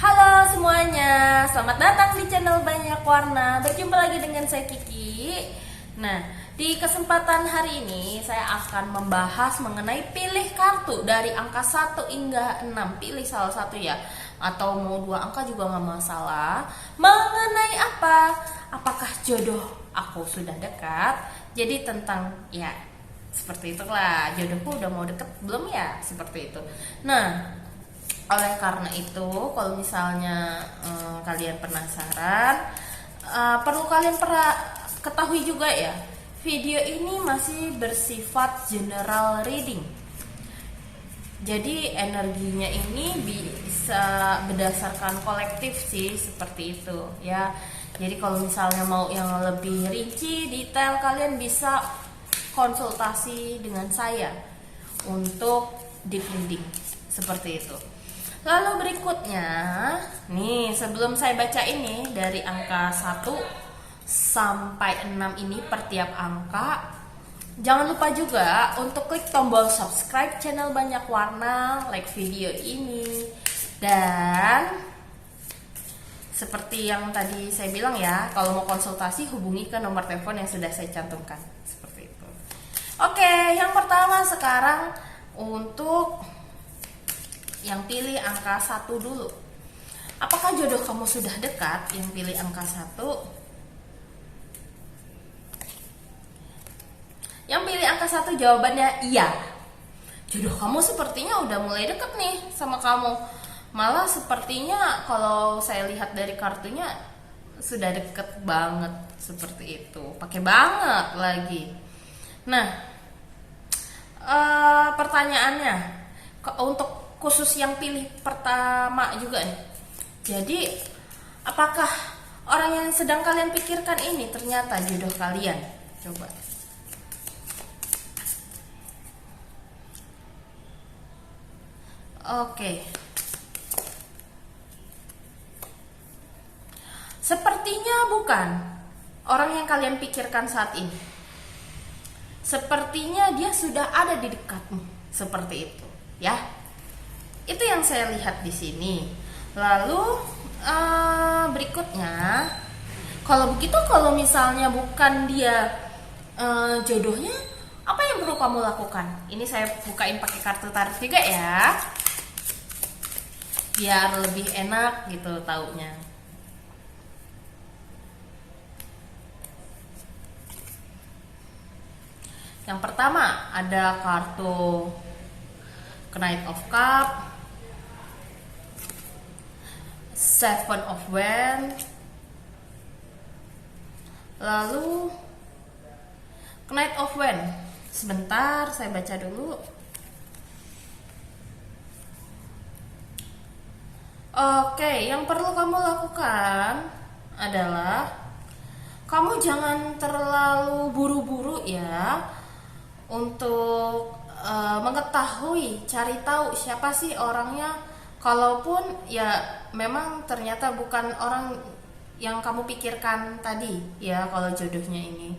Halo semuanya, selamat datang di channel Banyak Warna. Berjumpa lagi dengan saya Kiki. Nah, di kesempatan hari ini saya akan membahas mengenai pilih kartu dari angka 1 hingga 6. Pilih salah satu ya, atau mau 2 angka juga nggak masalah. Mengenai apa? Apakah jodoh aku sudah dekat? Jadi tentang ya seperti itulah, jodohku udah mau deket belum ya, seperti itu. Nah, oleh karena itu, kalau misalnya kalian penasaran, perlu kalian ketahui juga ya, video ini masih bersifat general reading. Jadi energinya ini bisa berdasarkan kolektif sih, seperti itu ya. Jadi kalau misalnya mau yang lebih rinci, detail, kalian bisa konsultasi dengan saya untuk deep reading, seperti itu. Lalu berikutnya, nih sebelum saya baca ini dari angka 1 sampai 6 ini per tiap angka, jangan lupa juga untuk klik tombol subscribe channel Banyak Warna, like video ini, dan seperti yang tadi saya bilang ya, kalau mau konsultasi hubungi ke nomor telepon yang sudah saya cantumkan, seperti itu. Oke, yang pertama sekarang untuk yang pilih angka 1 dulu. Apakah jodoh kamu sudah dekat? Yang pilih angka 1. Yang pilih angka 1 jawabannya iya. Jodoh kamu sepertinya udah mulai deket nih sama kamu. Malah sepertinya kalau saya lihat dari kartunya sudah deket banget, seperti itu. Pakai banget lagi. Nah, pertanyaannya untuk khusus yang pilih pertama juga nih. Jadi, apakah orang yang sedang kalian pikirkan ini ternyata jodoh kalian? Coba. Oke. Sepertinya bukan orang yang kalian pikirkan saat ini. Sepertinya dia sudah ada di dekatmu, seperti itu, ya. Itu yang saya lihat di sini. Lalu berikutnya, kalau begitu, kalau misalnya bukan dia jodohnya, apa yang perlu kamu lakukan? Ini saya bukain pakai kartu tarot juga ya, biar lebih enak gitu taunya. Yang pertama ada kartu Knight of Cup, Seven of Wands, lalu Knight of Wands. Sebentar, saya baca dulu. Oke, yang perlu kamu lakukan adalah kamu jangan terlalu buru-buru ya untuk mengetahui, cari tahu siapa sih orangnya. Kalaupun ya memang ternyata bukan orang yang kamu pikirkan tadi ya, kalau jodohnya ini.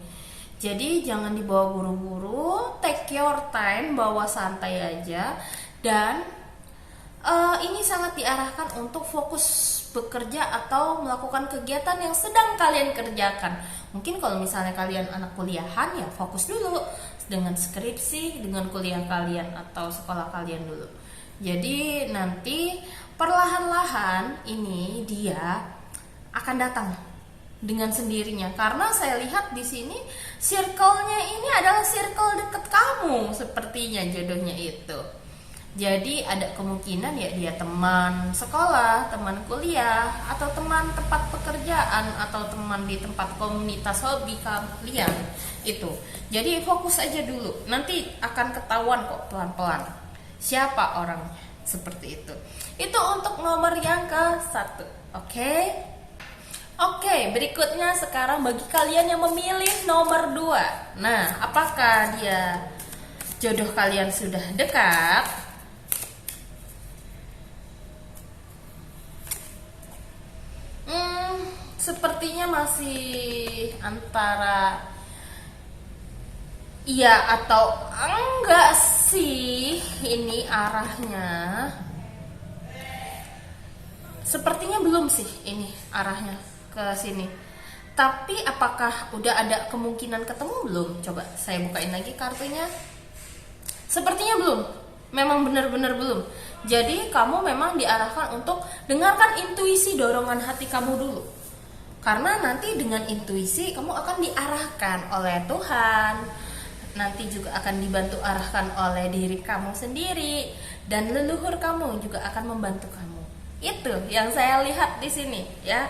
Jadi jangan dibawa buru-buru, take your time, bawa santai aja. Dan ini sangat diarahkan untuk fokus bekerja atau melakukan kegiatan yang sedang kalian kerjakan. Mungkin kalau misalnya kalian anak kuliahan ya fokus dulu dengan skripsi, dengan kuliah kalian atau sekolah kalian dulu. Jadi nanti perlahan-lahan ini dia akan datang dengan sendirinya, karena saya lihat di sini circle-nya ini adalah circle dekat kamu, sepertinya jodohnya itu. Jadi ada kemungkinan ya dia teman sekolah, teman kuliah, atau teman tempat pekerjaan, atau teman di tempat komunitas hobi kalian itu. Jadi fokus aja dulu, nanti akan ketahuan kok pelan-pelan siapa orangnya, seperti itu. Itu untuk nomor yang ke-1. Oke, berikutnya sekarang bagi kalian yang memilih nomor 2. Nah, apakah dia jodoh kalian sudah dekat? Sepertinya masih antara iya atau enggak sih ini arahnya. Sepertinya belum sih ini arahnya ke sini. Tapi apakah udah ada kemungkinan ketemu belum? Coba saya bukain lagi kartunya. Sepertinya belum. Memang benar-benar belum. Jadi kamu memang diarahkan untuk dengarkan intuisi dorongan hati kamu dulu. Karena nanti dengan intuisi kamu akan diarahkan oleh Tuhan. Nanti juga akan dibantu arahkan oleh diri kamu sendiri, dan leluhur kamu juga akan membantu kamu. Itu yang saya lihat di sini ya.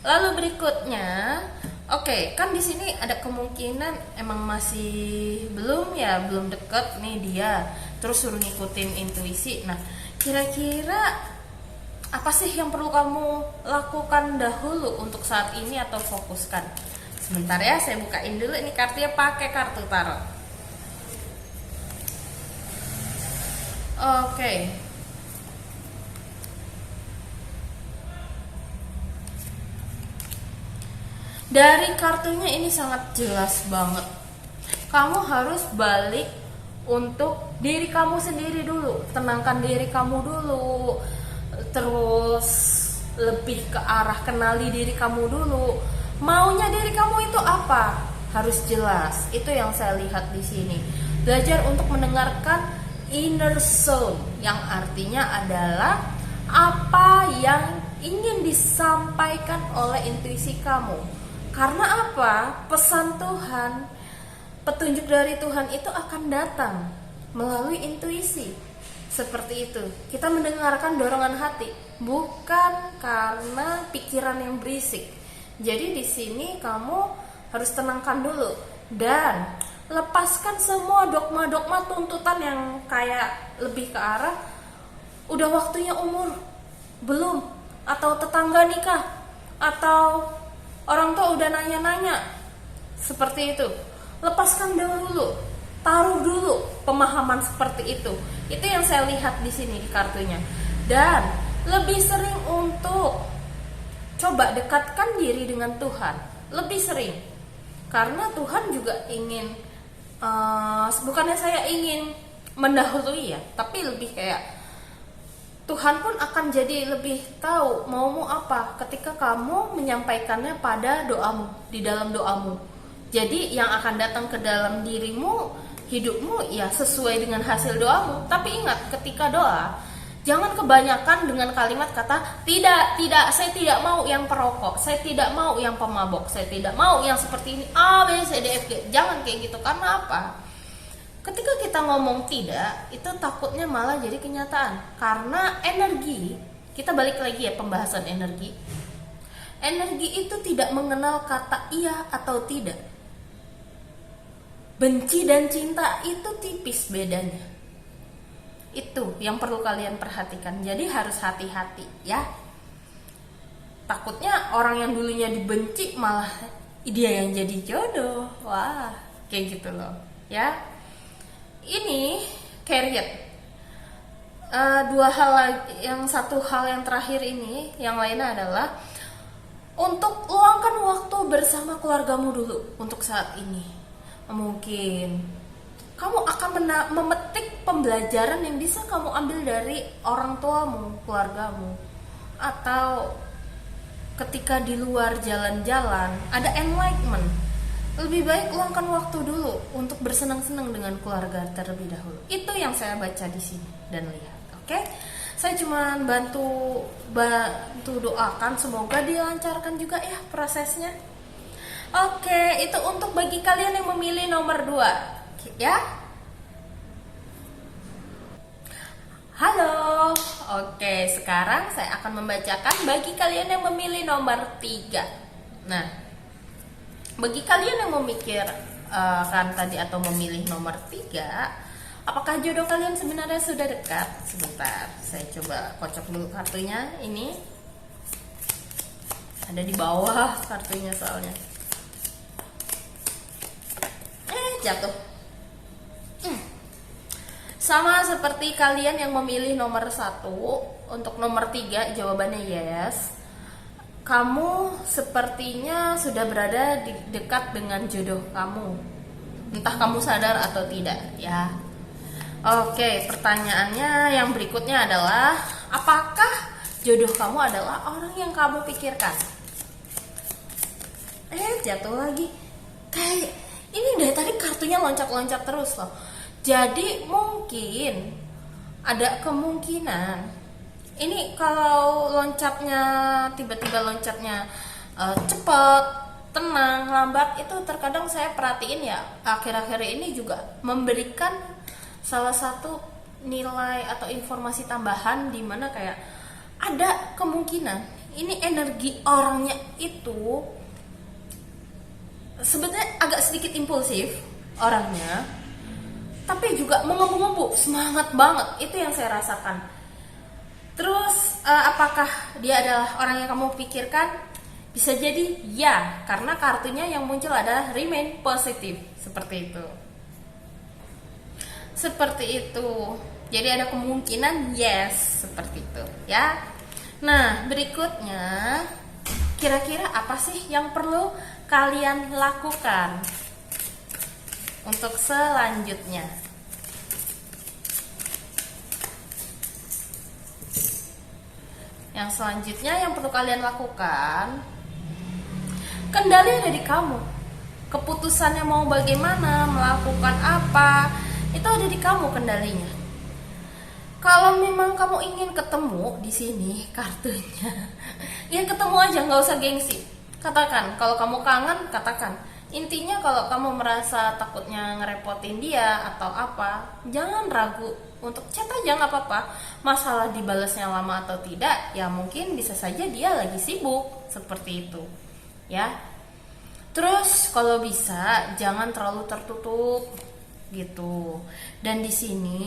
Lalu berikutnya, oke, kan di sini ada kemungkinan emang masih belum ya, belum deket nih dia. Terus suruh ngikutin intuisi. Nah, kira-kira apa sih yang perlu kamu lakukan dahulu untuk saat ini atau fokuskan? Sebentar ya, saya bukain dulu ini kartunya pakai kartu tarot. Oke. Dari kartunya ini sangat jelas banget. Kamu harus balik untuk diri kamu sendiri dulu. Tenangkan diri kamu dulu. Terus lebih ke arah kenali diri kamu dulu. Maunya diri kamu itu apa? Harus jelas. Itu yang saya lihat di sini. Belajar untuk mendengarkan inner soul, yang artinya adalah apa yang ingin disampaikan oleh intuisi kamu. Karena apa? Pesan Tuhan, petunjuk dari Tuhan itu akan datang melalui intuisi. Seperti itu. Kita mendengarkan dorongan hati, bukan karena pikiran yang berisik. Jadi di sini kamu harus tenangkan dulu dan lepaskan semua dogma-dogma tuntutan yang kayak lebih ke arah udah waktunya umur belum, atau tetangga nikah, atau orang tua udah nanya-nanya. Seperti itu. Lepaskan dulu, taruh dulu pemahaman seperti itu. Itu yang saya lihat di sini di kartunya. Dan lebih sering untuk coba dekatkan diri dengan Tuhan. Lebih sering. Karena Tuhan juga ingin, bukannya saya ingin mendahului ya, tapi lebih kayak Tuhan pun akan jadi lebih tahu maumu apa ketika kamu menyampaikannya pada doamu, di dalam doamu. Jadi yang akan datang ke dalam dirimu, hidupmu ya sesuai dengan hasil doamu. Tapi ingat, ketika doa jangan kebanyakan dengan kalimat kata tidak, saya tidak mau yang perokok, saya tidak mau yang pemabok, saya tidak mau yang seperti ini A, B, C, D, F, G. Jangan kayak gitu. Karena apa? Ketika kita ngomong tidak, itu takutnya malah jadi kenyataan. Karena energi, kita balik lagi ya pembahasan energi. Energi itu tidak mengenal kata iya atau tidak. Benci dan cinta itu tipis bedanya. Itu yang perlu kalian perhatikan. Jadi harus hati-hati ya. Takutnya orang yang dulunya dibenci malah dia yang jadi jodoh. Wah, kayak gitu loh ya. Ini Chariot. Satu hal yang terakhir ini, yang lainnya adalah untuk luangkan waktu bersama keluargamu dulu untuk saat ini. Mungkin kamu akan memetik pembelajaran yang bisa kamu ambil dari orang tuamu, keluargamu. Atau ketika di luar jalan-jalan ada enlightenment. Lebih baik luangkan waktu dulu untuk bersenang-senang dengan keluarga terlebih dahulu. Itu yang saya baca di sini dan lihat. Oke? Saya cuma bantu doakan, semoga dilancarkan juga ya prosesnya. Oke, itu untuk bagi kalian yang memilih nomor 2 ya. Halo. Oke, sekarang saya akan membacakan bagi kalian yang memilih nomor 3. Nah, bagi kalian yang memikirkan tadi atau memilih nomor 3, apakah jodoh kalian sebenarnya sudah dekat? Sebentar, saya coba kocok dulu kartunya. Ini ada di bawah kartunya soalnya. Jatuh. Sama seperti kalian yang memilih nomor 1, untuk nomor 3 jawabannya yes. Kamu sepertinya sudah berada dekat dengan jodoh kamu. Entah kamu sadar atau tidak ya. Oke, pertanyaannya yang berikutnya adalah apakah jodoh kamu adalah orang yang kamu pikirkan. Jatuh lagi. Kayak ini dari tadi kartunya loncat-loncat terus loh. Jadi mungkin ada kemungkinan ini kalau loncatnya tiba-tiba loncatnya cepet, tenang, lambat, itu terkadang saya perhatiin ya akhir-akhir ini juga memberikan salah satu nilai atau informasi tambahan di mana kayak ada kemungkinan ini energi orangnya itu sebenarnya agak sedikit impulsif orangnya, tapi juga mengebu-ngebu, semangat banget. Itu yang saya rasakan. Terus apakah dia adalah orang yang kamu pikirkan? Bisa jadi ya, karena kartunya yang muncul adalah remain positif. Seperti itu. Seperti itu. Jadi ada kemungkinan yes, seperti itu ya. Nah, berikutnya kira-kira apa sih yang perlu kalian lakukan untuk selanjutnya? Yang selanjutnya yang perlu kalian lakukan, kendali ada di kamu. Keputusannya mau bagaimana, melakukan apa, itu ada di kamu kendalinya. Kalau memang kamu ingin ketemu di sini kartunya, ya ketemu aja, nggak usah gengsi. Katakan, kalau kamu kangen, katakan. Intinya kalau kamu merasa takutnya ngerepotin dia atau apa, jangan ragu untuk chat aja, nggak apa-apa. Masalah dibalasnya lama atau tidak, ya mungkin bisa saja dia lagi sibuk, seperti itu, ya. Terus kalau bisa jangan terlalu tertutup, gitu. Dan di sini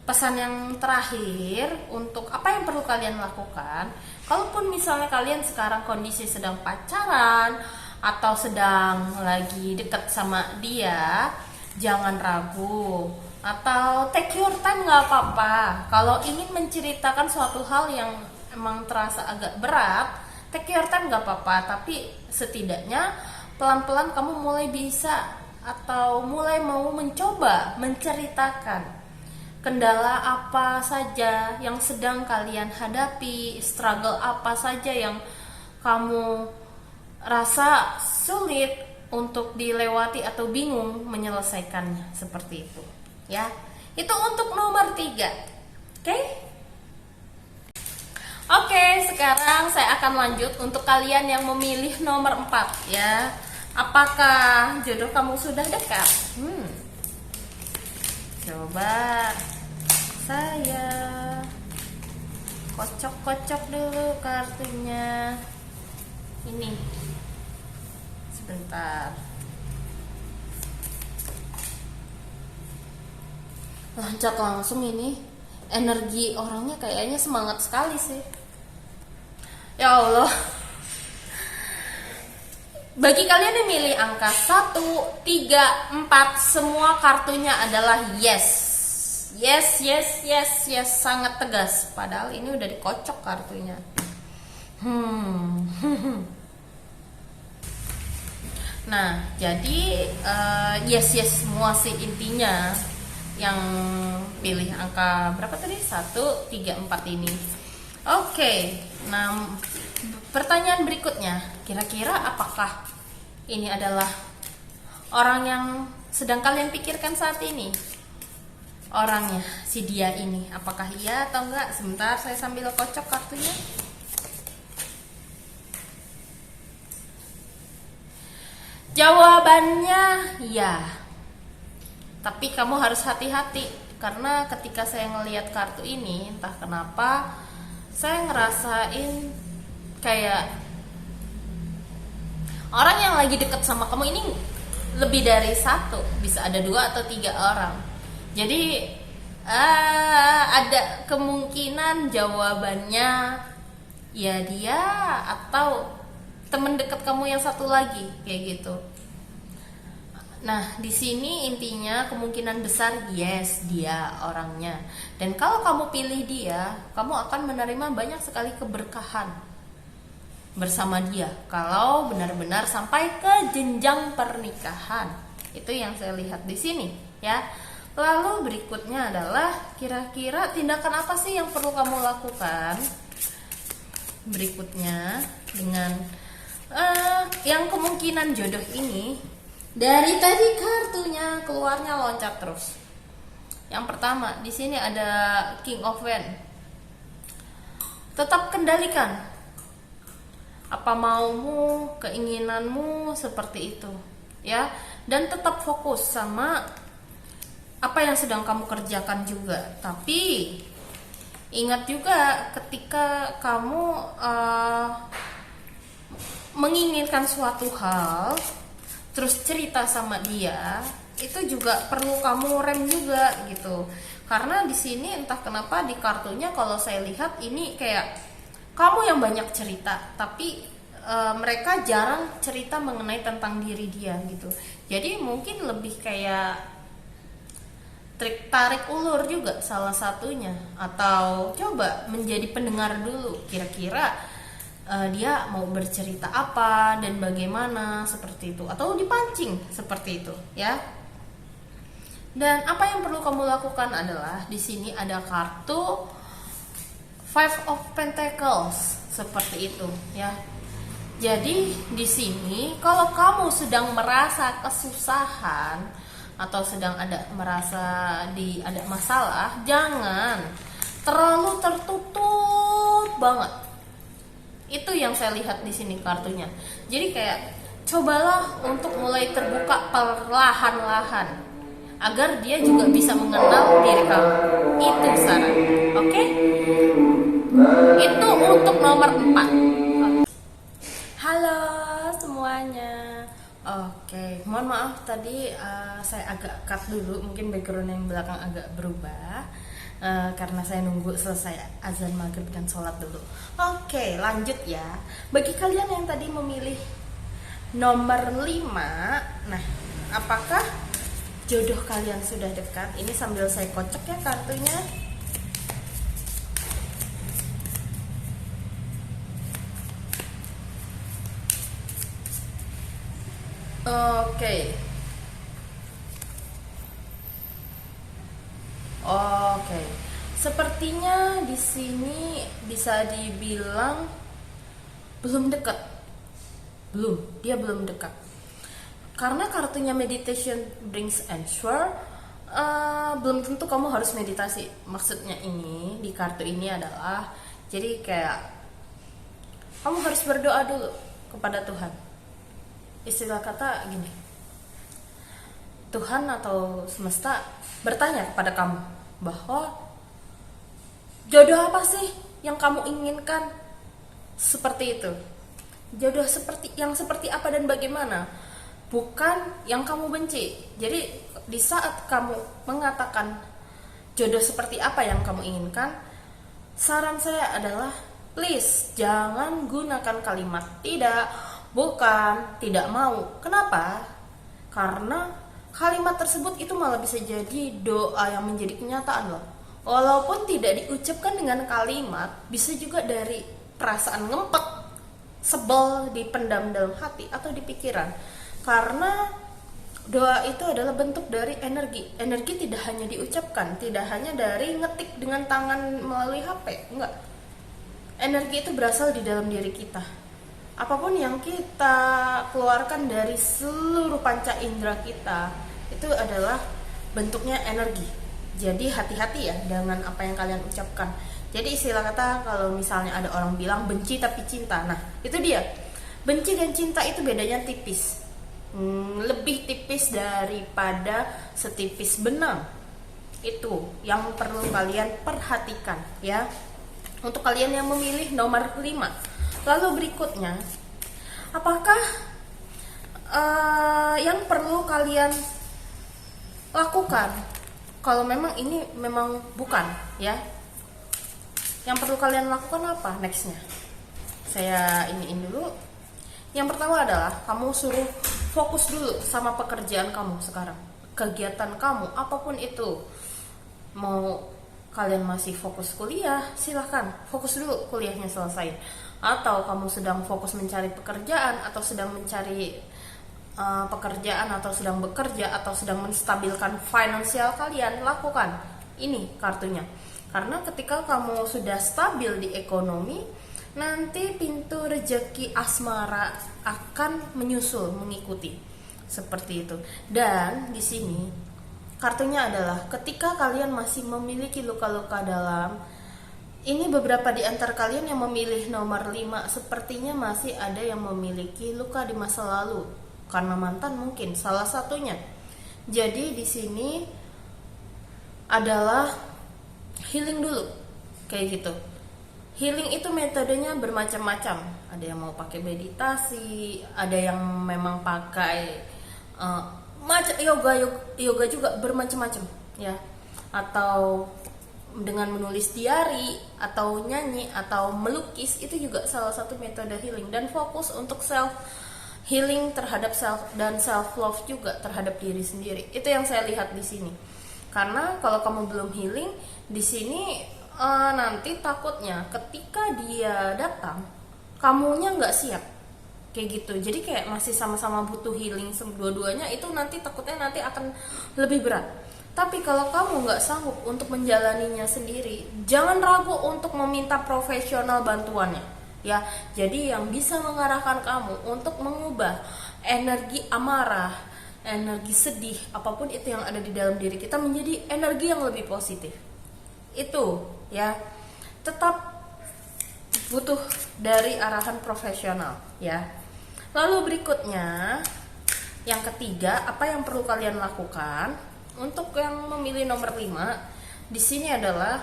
pesan yang terakhir untuk apa yang perlu kalian lakukan, kalaupun misalnya kalian sekarang kondisi sedang pacaran atau sedang lagi deket sama dia, jangan ragu atau take your time, nggak apa-apa. Kalau ingin menceritakan suatu hal yang emang terasa agak berat, take your time, nggak apa-apa. Tapi setidaknya pelan-pelan kamu mulai bisa atau mulai mau mencoba menceritakan kendala apa saja yang sedang kalian hadapi, struggle apa saja yang kamu rasa sulit untuk dilewati atau bingung menyelesaikannya, seperti itu ya. Itu untuk nomor 3. Oke, sekarang saya akan lanjut untuk kalian yang memilih nomor 4 ya. Apakah jodoh kamu sudah dekat? Coba saya kocok-kocok dulu kartunya. Ini sebentar. Loncat langsung ini. Energi orangnya kayaknya semangat sekali sih. Ya Allah. Bagi kalian yang milih angka 1, 3, 4, semua kartunya adalah yes. Yes, yes, yes, yes, sangat tegas. Padahal ini udah dikocok kartunya. Nah, jadi yes, yes semua sih intinya. Yang pilih angka berapa tadi? 1, 3, 4 ini. Oke, nah pertanyaan berikutnya, kira-kira apakah ini adalah orang yang sedang kalian pikirkan saat ini? Orangnya, si dia ini, apakah iya atau enggak? Sebentar, saya sambil kocok kartunya. Jawabannya ya. Tapi kamu harus hati-hati, karena ketika saya ngelihat kartu ini, entah kenapa saya ngerasain kayak orang yang lagi deket sama kamu ini lebih dari 1, bisa ada 2 atau 3 orang. Jadi ada kemungkinan jawabannya ya dia atau teman dekat kamu yang satu lagi, kayak gitu. Nah, di sini intinya kemungkinan besar yes, dia orangnya. Dan kalau kamu pilih dia, kamu akan menerima banyak sekali keberkahan bersama dia. Kalau benar-benar sampai ke jenjang pernikahan. Itu yang saya lihat di sini, ya. Lalu berikutnya adalah kira-kira tindakan apa sih yang perlu kamu lakukan berikutnya dengan yang kemungkinan jodoh ini. Dari tadi kartunya keluarnya loncat terus. Yang pertama, di sini ada King of Wands. Tetap kendalikan apa maumu, keinginanmu seperti itu, ya. Dan tetap fokus sama apa yang sedang kamu kerjakan juga. Tapi ingat juga ketika kamu menginginkan suatu hal terus cerita sama dia, itu juga perlu kamu rem juga gitu. Karena di sini entah kenapa di kartunya kalau saya lihat ini kayak kamu yang banyak cerita, tapi mereka jarang cerita mengenai tentang diri dia gitu. Jadi mungkin lebih kayak trik tarik ulur juga salah satunya, atau coba menjadi pendengar dulu kira-kira dia mau bercerita apa dan bagaimana seperti itu, atau dipancing seperti itu ya. Dan apa yang perlu kamu lakukan adalah di sini ada kartu Five of Pentacles seperti itu ya. Jadi di sini kalau kamu sedang merasa kesusahan atau sedang ada ada masalah, jangan terlalu tertutup banget. Itu yang saya lihat di sini kartunya. Jadi kayak cobalah untuk mulai terbuka perlahan-lahan agar dia juga bisa mengenal diri kamu. Itu saran. Oke? Itu untuk nomor 4. Halo semuanya. Oke, mohon maaf tadi saya agak cut dulu, mungkin background yang belakang agak berubah. Karena saya nunggu selesai azan maghrib dan sholat dulu. Oke, lanjut ya. Bagi kalian yang tadi memilih nomor 5, nah apakah jodoh kalian sudah dekat? Ini sambil saya kocok ya kartunya. Oke. Sepertinya di sini bisa dibilang belum dekat. Dia belum dekat. Karena kartunya meditation brings answer, belum tentu kamu harus meditasi. Maksudnya ini di kartu ini adalah jadi kayak kamu harus berdoa dulu kepada Tuhan. Istilah kata gini, Tuhan atau semesta bertanya kepada kamu bahwa jodoh apa sih yang kamu inginkan, seperti itu. Jodoh seperti apa dan bagaimana, bukan yang kamu benci. Jadi di saat kamu mengatakan jodoh seperti apa yang kamu inginkan, saran saya adalah please jangan gunakan kalimat tidak, bukan, tidak mau. Kenapa? Karena kalimat tersebut itu malah bisa jadi doa yang menjadi kenyataan loh. Walaupun tidak diucapkan dengan kalimat, bisa juga dari perasaan ngempet, sebel, dipendam dalam hati atau di pikiran. Karena doa itu adalah bentuk dari energi. Energi tidak hanya diucapkan, tidak hanya dari ngetik dengan tangan melalui HP, enggak. Energi itu berasal di dalam diri kita. Apapun yang kita keluarkan dari seluruh panca indera kita, itu adalah bentuknya energi. Jadi hati-hati ya dengan apa yang kalian ucapkan. Jadi istilah kata kalau misalnya ada orang bilang benci tapi cinta, nah itu dia. Benci dan cinta itu bedanya tipis, lebih tipis daripada setipis benang. Itu yang perlu kalian perhatikan ya, untuk kalian yang memilih nomor 5. Lalu berikutnya, apakah yang perlu kalian lakukan kalau memang ini memang bukan ya? Yang perlu kalian lakukan apa nextnya? Saya iniin dulu. Yang pertama adalah kamu suruh fokus dulu sama pekerjaan kamu sekarang, kegiatan kamu apapun itu. Mau kalian masih fokus kuliah, silahkan fokus dulu kuliahnya selesai. Atau kamu sedang fokus mencari pekerjaan atau sedang mencari pekerjaan atau sedang bekerja atau sedang menstabilkan finansial kalian, lakukan ini kartunya. Karena ketika kamu sudah stabil di ekonomi, nanti pintu rezeki asmara akan menyusul mengikuti. Seperti itu. Dan di sini kartunya adalah ketika kalian masih memiliki luka-luka dalam. Ini beberapa di antara kalian yang memilih nomor 5 sepertinya masih ada yang memiliki luka di masa lalu karena mantan, mungkin salah satunya. Jadi di sini adalah healing dulu, kayak gitu. Healing itu metodenya bermacam-macam. Ada yang mau pakai meditasi, ada yang memang pakai yoga juga bermacam-macam, ya. Atau dengan menulis diary atau nyanyi atau melukis, itu juga salah satu metode healing. Dan fokus untuk self healing terhadap self dan self love juga terhadap diri sendiri. Itu yang saya lihat di sini. Karena kalau kamu belum healing di sini, nanti takutnya ketika dia datang kamunya nggak siap, kayak gitu. Jadi kayak masih sama-sama butuh healing dua-duanya, itu nanti takutnya nanti akan lebih berat. Tapi kalau kamu nggak sanggup untuk menjalaninya sendiri, jangan ragu untuk meminta profesional bantuannya, ya. Jadi yang bisa mengarahkan kamu untuk mengubah energi amarah, energi sedih, apapun itu yang ada di dalam diri kita menjadi energi yang lebih positif. Itu, ya. Tetap butuh dari arahan profesional, ya. Lalu berikutnya, yang ketiga, apa yang perlu kalian lakukan? Untuk yang memilih nomor 5 di sini adalah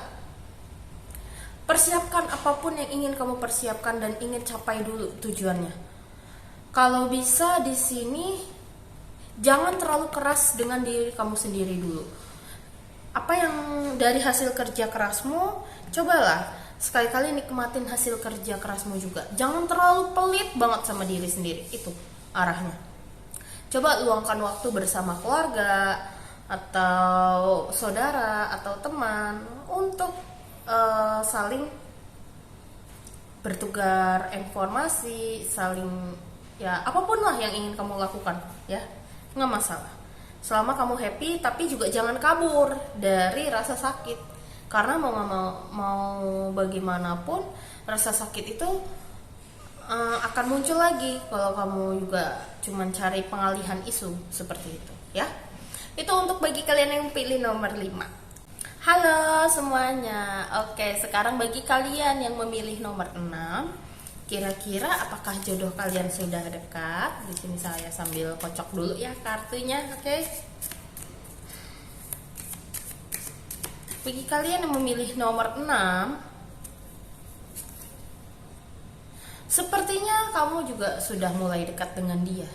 persiapkan apapun yang ingin kamu persiapkan dan ingin capai dulu tujuannya. Kalau bisa di sini jangan terlalu keras dengan diri kamu sendiri dulu. Apa yang dari hasil kerja kerasmu, cobalah sekali-kali nikmatin hasil kerja kerasmu juga. Jangan terlalu pelit banget sama diri sendiri, itu arahnya. Coba luangkan waktu bersama keluarga atau saudara atau teman untuk saling bertukar informasi, saling, ya apapun lah yang ingin kamu lakukan, ya nggak masalah selama kamu happy. Tapi juga jangan kabur dari rasa sakit, karena mau bagaimanapun rasa sakit itu akan muncul lagi kalau kamu juga cuman cari pengalihan isu seperti itu, ya. Itu untuk bagi kalian yang pilih nomor 5. Halo semuanya. Oke, sekarang bagi kalian yang memilih nomor 6, kira-kira apakah jodoh kalian sudah dekat? Di sini saya sambil kocok dulu ya kartunya, oke. Bagi kalian yang memilih nomor 6, sepertinya kamu juga sudah mulai dekat dengan dia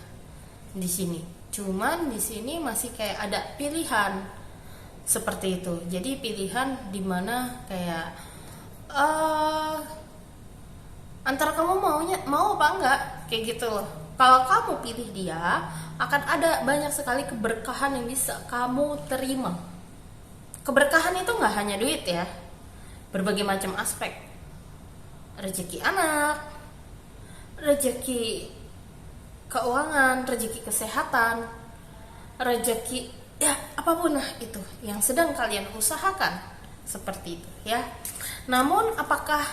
di sini. Cuman di sini masih kayak ada pilihan seperti itu. Jadi pilihan dimana kayak antara kamu mau apa enggak, kayak gitu loh. Kalau kamu pilih dia, akan ada banyak sekali keberkahan yang bisa kamu terima. Keberkahan itu nggak hanya duit, ya, berbagai macam aspek. Rezeki anak, rezeki keuangan, rezeki kesehatan, rezeki, ya apapun lah itu yang sedang kalian usahakan, seperti itu, ya. Namun apakah,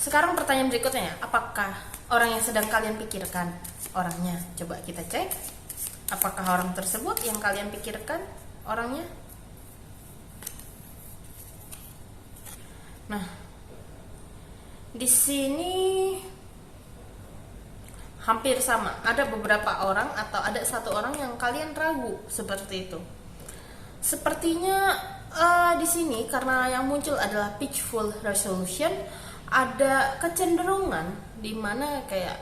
sekarang pertanyaan berikutnya ya, apakah orang yang sedang kalian pikirkan orangnya? Coba kita cek, apakah orang tersebut yang kalian pikirkan orangnya? Nah, di sini hampir sama. Ada beberapa orang atau ada satu orang yang kalian ragu seperti itu. Sepertinya di sini karena yang muncul adalah peaceful resolution, ada kecenderungan di mana kayak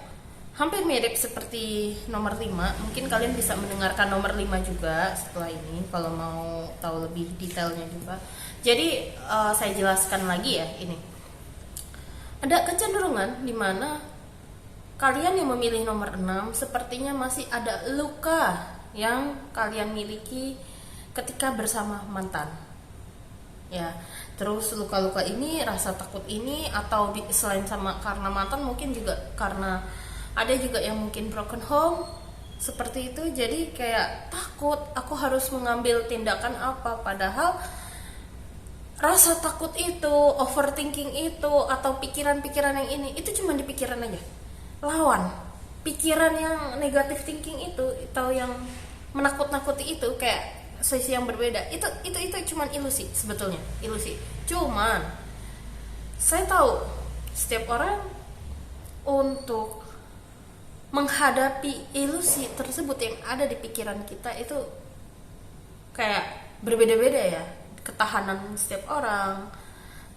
hampir mirip seperti nomor 5. Mungkin kalian bisa mendengarkan nomor 5 juga setelah ini kalau mau tahu lebih detailnya juga. Jadi saya jelaskan lagi ya ini. Ada kecenderungan di mana kalian yang memilih nomor 6 sepertinya masih ada luka yang kalian miliki ketika bersama mantan, ya. Terus luka-luka ini, rasa takut ini, atau selain sama karena mantan, mungkin juga karena ada juga yang mungkin broken home seperti itu. Jadi kayak takut, aku harus mengambil tindakan apa, padahal rasa takut itu, overthinking itu, atau pikiran-pikiran yang ini, itu cuma di pikiran aja. Lawan pikiran yang negatif thinking itu, atau yang menakut-nakuti itu, kayak sisi yang berbeda, itu cuma ilusi sebetulnya, ilusi. Cuman saya tahu setiap orang untuk menghadapi ilusi tersebut yang ada di pikiran kita itu kayak berbeda-beda ya. Ketahanan setiap orang,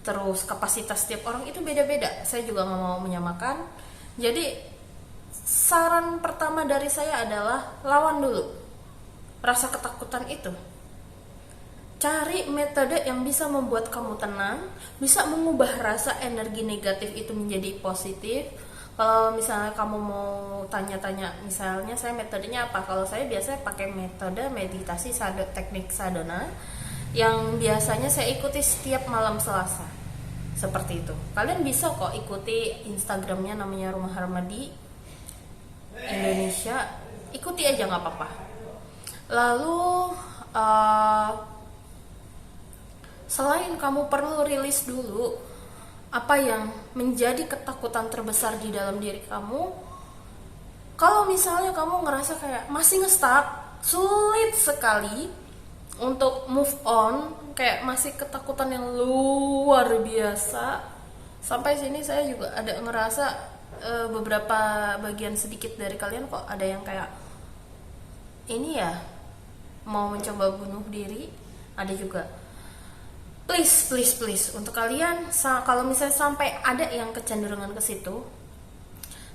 terus kapasitas setiap orang itu beda-beda. Saya juga nggak mau menyamakan. Jadi saran pertama dari saya adalah lawan dulu rasa ketakutan itu. Cari metode yang bisa membuat kamu tenang, bisa mengubah rasa energi negatif itu menjadi positif. Kalau misalnya kamu mau tanya-tanya, misalnya saya metodenya apa? Kalau saya biasanya pakai metode meditasi teknik sadhana yang biasanya saya ikuti setiap malam Selasa. Seperti itu. Kalian bisa kok ikuti Instagramnya, namanya Rumah Harmadi Indonesia. Ikuti aja, nggak apa-apa. Lalu selain kamu perlu rilis dulu apa yang menjadi ketakutan terbesar di dalam diri kamu. Kalau misalnya kamu ngerasa kayak masih nge-stuck, sulit sekali untuk move on, kayak masih ketakutan yang luar biasa. Sampai sini saya juga ada ngerasa beberapa bagian sedikit dari kalian kok ada yang kayak ini ya, mau mencoba bunuh diri. Ada juga. Please untuk kalian, kalau misalnya sampai ada yang kecenderungan ke situ,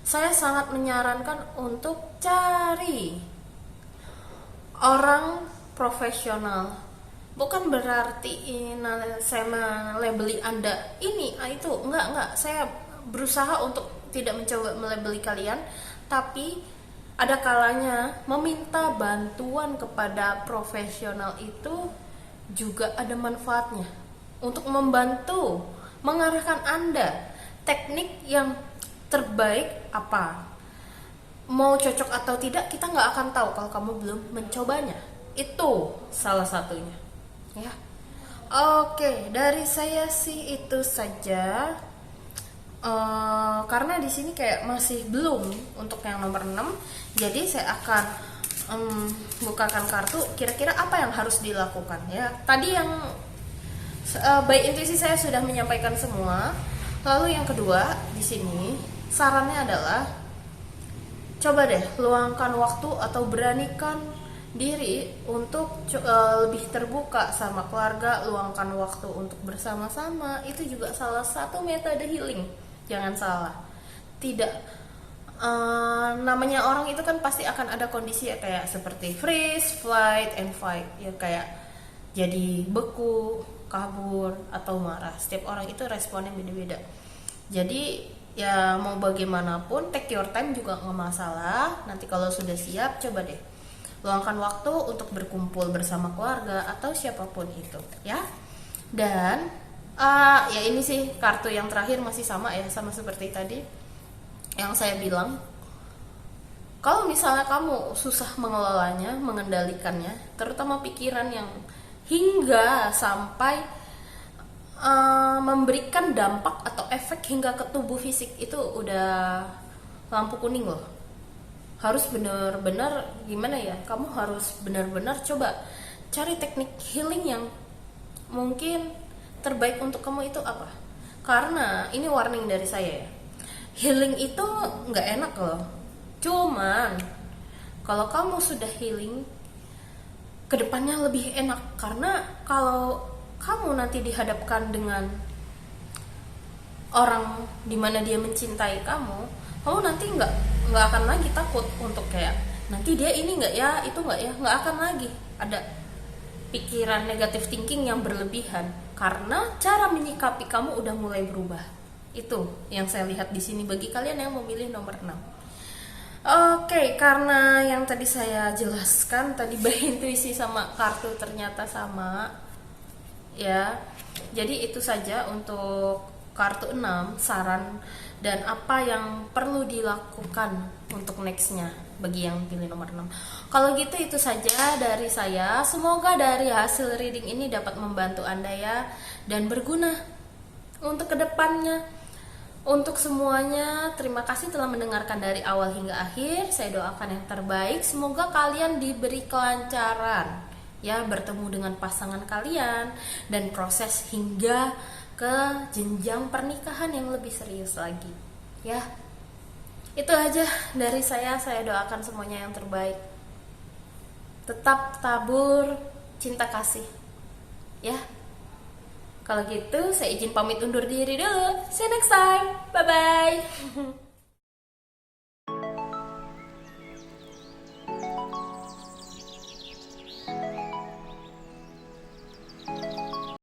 saya sangat menyarankan untuk cari orang profesional. Bukan berarti saya melabeli Anda ini itu, enggak. Saya berusaha untuk tidak mencoba melabeli kalian, tapi ada kalanya meminta bantuan kepada profesional itu juga ada manfaatnya untuk membantu mengarahkan Anda teknik yang terbaik apa. Mau cocok atau tidak kita nggak akan tahu kalau kamu belum mencobanya. Itu salah satunya ya. Oke, dari saya sih itu saja. Karena di sini kayak masih belum untuk yang nomor 6, jadi saya akan bukakan kartu kira-kira apa yang harus dilakukan ya. Tadi yang by intuisi saya sudah menyampaikan semua. Lalu yang kedua di sini sarannya adalah coba deh luangkan waktu atau beranikan diri untuk lebih terbuka sama keluarga, luangkan waktu untuk bersama-sama. Itu juga salah satu metode healing. Jangan salah. Tidak namanya orang itu kan pasti akan ada kondisi ya, kayak seperti freeze, flight, and fight. Ya kayak jadi beku, kabur, atau marah. Setiap orang itu responnya beda-beda. Jadi ya mau bagaimanapun take your time juga nggak masalah. Nanti kalau sudah siap coba deh luangkan waktu untuk berkumpul bersama keluarga atau siapapun itu ya. Dan ya ini sih kartu yang terakhir masih sama ya, sama seperti tadi yang saya bilang. Kalau misalnya kamu susah mengelolanya, mengendalikannya, terutama pikiran yang hingga sampai memberikan dampak atau efek hingga ke tubuh fisik, itu udah lampu kuning loh. Harus benar-benar gimana ya, kamu harus benar-benar coba cari teknik healing yang mungkin terbaik untuk kamu itu apa. Karena ini warning dari saya ya, healing itu nggak enak loh. Cuman kalau kamu sudah healing, kedepannya lebih enak. Karena kalau kamu nanti dihadapkan dengan orang dimana dia mencintai kamu nanti nggak akan lagi takut untuk kayak nanti dia ini nggak ya, itu nggak ya, nggak akan lagi ada pikiran negatif thinking yang berlebihan, karena cara menyikapi kamu udah mulai berubah. Itu yang saya lihat di sini bagi kalian yang memilih nomor 6. Oke, karena yang tadi saya jelaskan tadi by intuisi sama kartu ternyata sama ya. Jadi itu saja untuk kartu 6 saran dan apa yang perlu dilakukan untuk nextnya bagi yang pilih nomor 6. Kalau gitu itu saja dari saya. Semoga dari hasil reading ini dapat membantu Anda ya dan berguna untuk kedepannya. Untuk semuanya, terima kasih telah mendengarkan dari awal hingga akhir. Saya doakan yang terbaik. Semoga kalian diberi kelancaran ya bertemu dengan pasangan kalian dan proses hingga ke jenjang pernikahan yang lebih serius lagi. Ya. Itu aja dari saya doakan semuanya yang terbaik. Tetap tabur cinta kasih. Ya. Kalau gitu saya izin pamit undur diri dulu. See you next time. Bye bye.